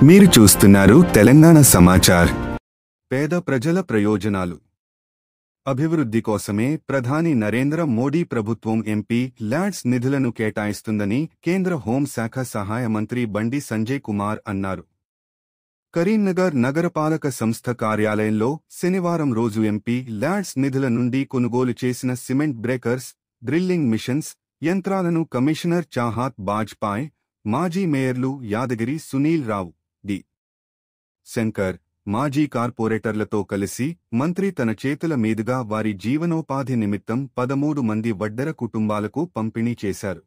మీరు చూస్తున్నారు తెలంగాణ సమాచార్. పేద ప్రజల ప్రయోజనాలు అభివృద్ధి కోసమే ప్రధాని నరేంద్ర మోడీ ప్రభుత్వం ఎంపీ ల్యాడ్స్ నిధులను కేటాయిస్తుందని కేంద్ర హోంశాఖ సహాయ మంత్రి బండి సంజయ్ కుమార్ అన్నారు. కరీంనగర్ నగరపాలక సంస్థ కార్యాలయంలో శనివారం రోజు ఎంపీ ల్యాడ్స్ నిధుల నుండి కొనుగోలు చేసిన సిమెంట్ బ్రేకర్స్, డ్రిల్లింగ్ మిషన్స్, యంత్రాలను కమిషనర్ చాహత్ బాజ్పాయ్, మాజీ మేయర్లు యాదగిరి సునీల్ రావు, డి. శంకర్, మాజీ కార్పొరేటర్లతో కలిసి మంత్రి తన చేతుల మీదుగా వారి జీవనోపాధి నిమిత్తం 13 మంది వడ్డెర కుటుంబాలకు పంపిణీ చేశారు.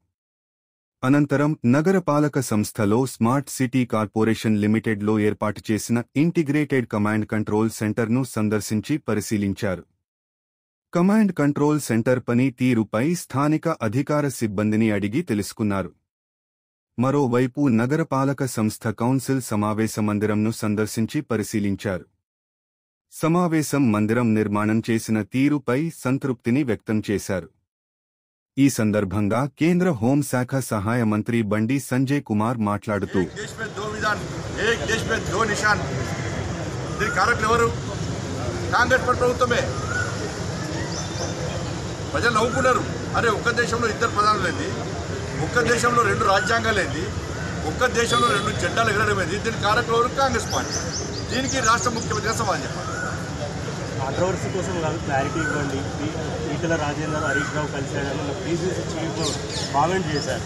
అనంతరం నగరపాలక సంస్థలో స్మార్ట్ సిటీ కార్పొరేషన్ లిమిటెడ్లో ఏర్పాటు చేసిన ఇంటిగ్రేటెడ్ కమాండ్ కంట్రోల్ సెంటర్ను సందర్శించి పరిశీలించారు. కమాండ్ కంట్రోల్ సెంటర్ పని తీరుపై స్థానిక అధికార సిబ్బందిని అడిగి తెలుసుకున్నారు. మరోవైపు నగరపాలక సంస్థ కౌన్సిల్ సమావేశ మందిరంను సందర్శించి పరిశీలించారు. సమావేశం మందిరం నిర్మాణం చేసిన తీరుపై సంతృప్తిని వ్యక్తం చేశారు. ఈ సందర్భంగా కేంద్ర హోంశాఖ సహాయ మంత్రి బండి సంజయ్ కుమార్ మాట్లాడుతూ ప్రజలు నవ్వుకున్నారు. అరే ఒక్క దేశంలో 2 ప్రధానులేంది, ఒక్క దేశంలో 2 రాజ్యాంగాలేంది, ఒక్క దేశంలో 2 జెండాలు ఎగరడమేది, దీనికి కారకులు ఎవరు? కాంగ్రెస్ పార్టీ. దీనికి రాష్ట్ర ముఖ్యమంత్రిగా సమాధానం చెప్పాలి. కాంట్రవర్సీ కోసం కాదు, క్లారిటీ ఇవ్వండి. Etela Rajender, Harish Rao కలిసాడని PCC chief comment చేశారు.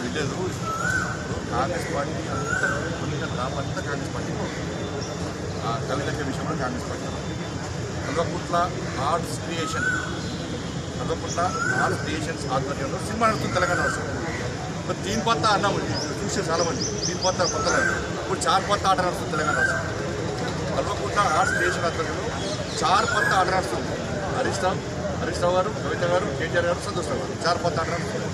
విలేదు. కాంగ్రెస్ పార్టీ అంతా కాంగ్రెస్ పార్టీ, కవితక విషయంలో Congress party. Kalvakuntla arts creations ఆధ్వర్యంలో సినిమా నడుస్తుంది తెలంగాణ రాష్ట్రం. ఇప్పుడు 3 పత్తా అన్నాము, చూసే చాలా మంది 3 పత్తా కొత్త, ఇప్పుడు 4 పత్తా ఆట నడుస్తుంది తెలంగాణ రాష్ట్రం. కల్వకుట్ల ఆర్ట్స్ క్రియేషన్ ఆధ్వర్యంలో 4 పత్తా ఆట నడుస్తుంది. హరీష్ రావు గారు, కవిత గారు, కేటీఆర్ గారు, సంతోష్ రావు గారు 4 పత్తా ఆట నడుస్తుంది.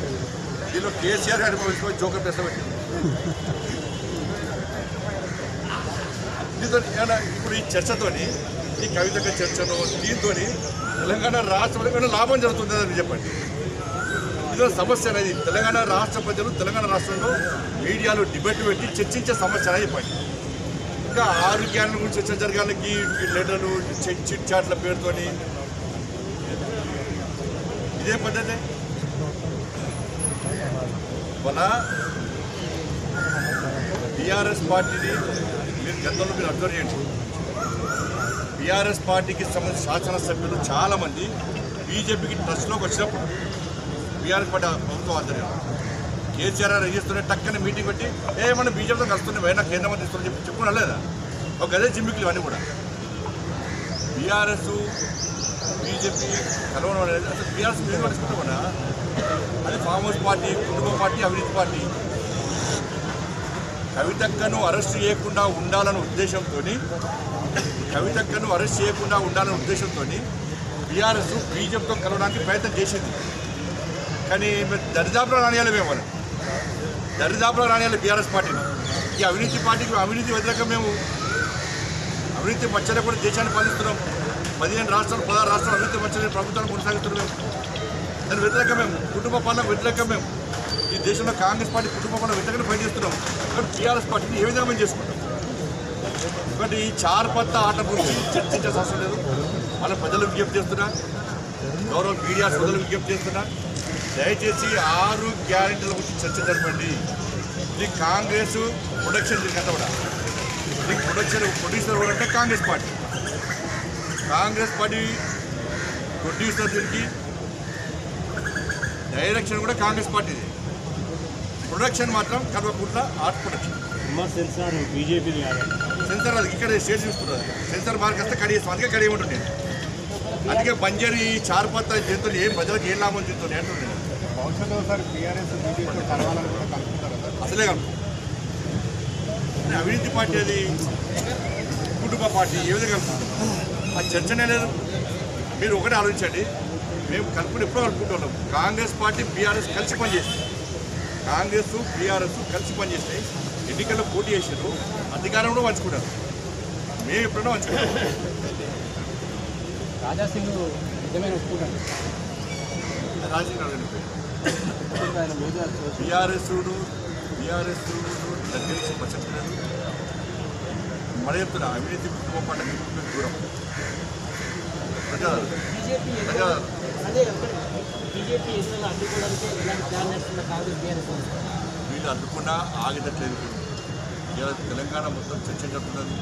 దీనిలో కేసీఆర్ గారి భవిష్యత్తు జోకర్ ప్లేస్లో పెట్టింది. దీంతో ఇప్పుడు ఈ చర్చతోని, ఈ కవితక చర్చను, దీంతో తెలంగాణ రాష్ట్రంలో లాభం జరుగుతుందని చెప్పండి. ఇదో సమస్య అనేది తెలంగాణ రాష్ట్ర ప్రజలు తెలంగాణ రాష్ట్రంలో మీడియాలో డిబేట్ పెట్టి చర్చించే సమస్య అనేది చెప్పండి. ఇంకా ఆరోగ్యాన్ని గురించి చర్చ జరగాలకి లెటర్లు, చిట్ చాట్ల పేరుతోని ఇదే పద్ధతి. మన టీఆర్ఎస్ పార్టీని మీరు గతంలో మీరు అబ్జర్వ్ చేయండి. టీఆర్ఎస్ పార్టీకి సంబంధించిన శాసనసభ్యులు చాలామంది బీజేపీకి టచ్లోకి వచ్చినప్పుడు టీఆర్ఎస్ పార్టీ ప్రభుత్వం ఆధ్వర్యంలో కేసీఆర్ చేస్తున్న టక్కన మీటింగ్ పెట్టి ఏమన్నా బీజేపీతో కలుస్తున్నాయి, అయినా కేంద్ర మంత్రి ఇస్తున్నా చెప్పి చెప్పుకున్నా లేదా? ఒక గదే జిమ్మికులు ఇవన్నీ కూడా టీఆర్ఎస్ బీజేపీ కలవడం అనేది. అసలు టీఆర్ఎస్ మీరు పడుచుకుంటామన్నా అది ఫామ్ హౌస్ పార్టీ, కుటుంబ పార్టీ, అవినీతి పార్టీ. కవితక్కను అరెస్ట్ చేయకుండా ఉండాలనే ఉద్దేశంతో టీఆర్ఎస్ బీజేపీతో కలవడానికి ప్రయత్నం చేసింది. కానీ దరిదాపులో రానియాలి, మేము దరిదాపులో రానియాలి బీఆర్ఎస్ పార్టీని. ఈ అవినీతి పార్టీకి అవినీతి వ్యతిరేకం, మేము అవినీతి మచ్చలే కూడా దేశాన్ని పాలిస్తున్నాం. 15 రాష్ట్రాలు 16 రాష్ట్రాలు అవినీతి మచ్చలే ప్రభుత్వాన్ని కొనసాగుతున్నాం. మేము దాని వ్యతిరేకం, మేము కుటుంబ పాలన వ్యతిరేకం. మేము ఈ దేశంలో కాంగ్రెస్ పార్టీ కుటుంబ పాలన వ్యతిరేకంగా పనిచేస్తున్నాం. కానీ టీఆర్ఎస్ పార్టీని ఏ విధంగా మేము చేసుకుంటాం? ఒకటి ఈ 4 పత్తా ఆట గురించి చర్చించాల్సిన అవసరం లేదు. మన ప్రజలు విజ్ఞప్తి చేస్తున్నా, గౌరవ మీడియా సోదరులు విజ్ఞప్తి చేస్తున్నా, దయచేసి 6 గ్యారెంటీల గురించి చర్చ జరపండి. ఇది కాంగ్రెస్ ప్రొడక్షన్, దీనికంతా కూడా దీనికి ప్రొడ్యూసర్ ఎవరంటే కాంగ్రెస్ పార్టీ ప్రొడ్యూసర్, దీనికి డైరెక్షన్ కూడా కాంగ్రెస్ పార్టీది. ప్రొడక్షన్ మాత్రం Kalvakuntla art production. Censor BJP censor అది ఇక్కడ స్టేషన్ ఇస్తున్నారు. సెన్సార్ మార్క్ వస్తే కడిగేస్తాం, అందుకే కడిగేమంటుంది. అందుకే బంజారీ 4 పత్తా దీంతో ఏం ప్రజలకు ఏం లాభం దీంతో అంటుంది. అసలే కాదు అవినీతి పార్టీ, అది కుటుంబ పార్టీ, ఏ విధంగా కలుపుకుంటాం? ఆ చర్చనే లేదు. మీరు ఒకటే ఆలోచించండి, మేము కలుపుకుని ఎప్పుడో కలుపుకుంటున్నాం. కాంగ్రెస్ పార్టీ బీఆర్ఎస్ కలిసి పనిచేస్తాయి. కాంగ్రెస్ బీఆర్ఎస్ కలిసి పనిచేస్తాయి. ఎన్నికల్లో పోటీ చేసారు, అధికారం కూడా పంచుకుంటారు. మేము ఎప్పుడైనా పంచుకుంటాం. రాజాసింగ్ నిజమైన ఒప్పుకుంటారు. రాజకీయ టీఆర్ఎస్ను బీఆర్ఎస్ దగ్గర పచ్చట్లేదు. మరి చెప్తున్నా అవినీతి కుటుంబం పండుగ దూరం వీళ్ళు అడ్డుకున్నా ఆగేటట్లేదు. ఇలా తెలంగాణ మొత్తం చర్చ జరుగుతున్నది.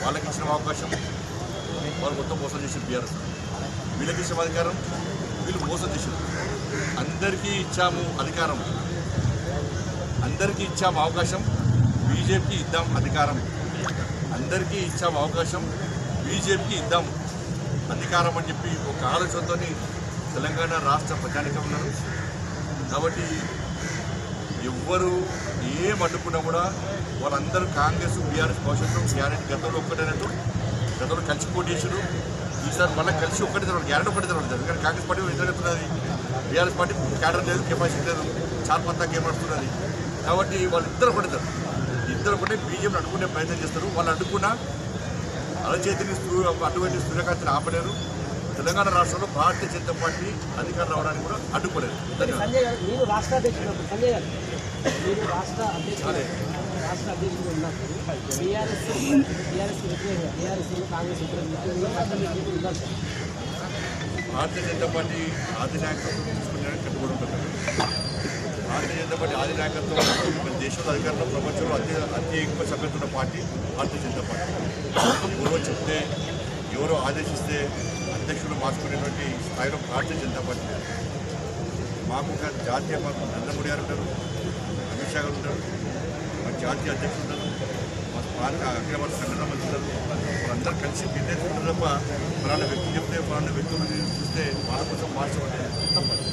వాళ్ళకి ఇచ్చిన అవకాశం వాళ్ళు మొత్తం మోసం చేసిన బీఆర్ఎస్, వీళ్ళకి ఇచ్చిన అధికారం వీళ్ళు మోసం చేశారు. అందరికీ ఇచ్చాము అధికారం, అందరికీ ఇచ్చాము అవకాశం, బీజేపీకి ఇద్దాం అధికారం, అందరికీ ఇచ్చాము అవకాశం, బీజేపీకి ఇద్దాం అధికారం అని చెప్పి ఒక ఆలోచనతో తెలంగాణ రాష్ట్ర ప్రజానికం ఉన్నారు. కాబట్టి ఎవ్వరు ఏం అడ్డుకున్నా కూడా వాళ్ళందరూ కాంగ్రెస్ బీఆర్ఎస్ భవిష్యత్తు గ్యారెంటీ గతంలో ఒక్కటైనట్టు గతంలో కలిసి పోటీ చేశారు. ఈసారి మళ్ళీ కలిసి ఒక్కటి తెరవాలి, గ్యారెంటీ ఒక్కటి తెరవాలి. ఎందుకంటే కాంగ్రెస్ పార్టీ ఎదురెత్తున్నది, బీఆర్ఎస్ పార్టీ క్యాడర్ లేదు, కెపాసిటీ లేదు, చార్పంతా గేమ్ నడుస్తున్నది. కాబట్టి వాళ్ళు ఇద్దరు కొడతారు, ఇద్దరు ఒకటే బీజేపీని అడ్డుకునే ప్రయత్నం చేస్తారు. వాళ్ళు అడ్డుకున్న అరచేతిని అటువంటి సూర్యకాంతిని ఆపలేరు. తెలంగాణ రాష్ట్రంలో భారతీయ జనతా పార్టీ అధికారం రావడానికి కూడా అడ్డుకోలేదు. సంజయ్ గారు, మీరు రాష్ట్ర అధ్యక్షుడు ఉన్నప్పుడు బీఆర్ఎస్ కాంగ్రెస్ భారతీయ జనతా పార్టీ ఆది నాయకత్వం తీసుకునే కట్టుబడి ఉంటుంది. భారతీయ జనతా పార్టీ ఆది నాయకత్వం మన దేశంలో అధికారంలో ప్రపంచంలో అతి ఎక్కువ సభ్యత ఉన్న పార్టీ భారతీయ జనతా పార్టీ. ఎవరో చెప్తే ఎవరో ఆదేశిస్తే అధ్యక్షులు మార్చుకునేటువంటి స్థాయిలో భారతీయ జనతా పార్టీ. మాకు ఒక జాతీయ నరేంద్ర మోడీ గారు ఉంటారు, అమిత్ షా గారు ఉంటారు, మా జాతీయ అధ్యక్షులు ఉంటారు, మా పార్టీ అఖిల భారత సంఘటన మంత్రులు ఉంటారు. వాళ్ళందరూ కలిసి నిర్ణయించుకుంటారు తప్ప ఫలానా వ్యక్తి చెప్తే ఫలానా వ్యక్తులను చూస్తే వాళ్ళ కోసం మార్చడం తప్పదు.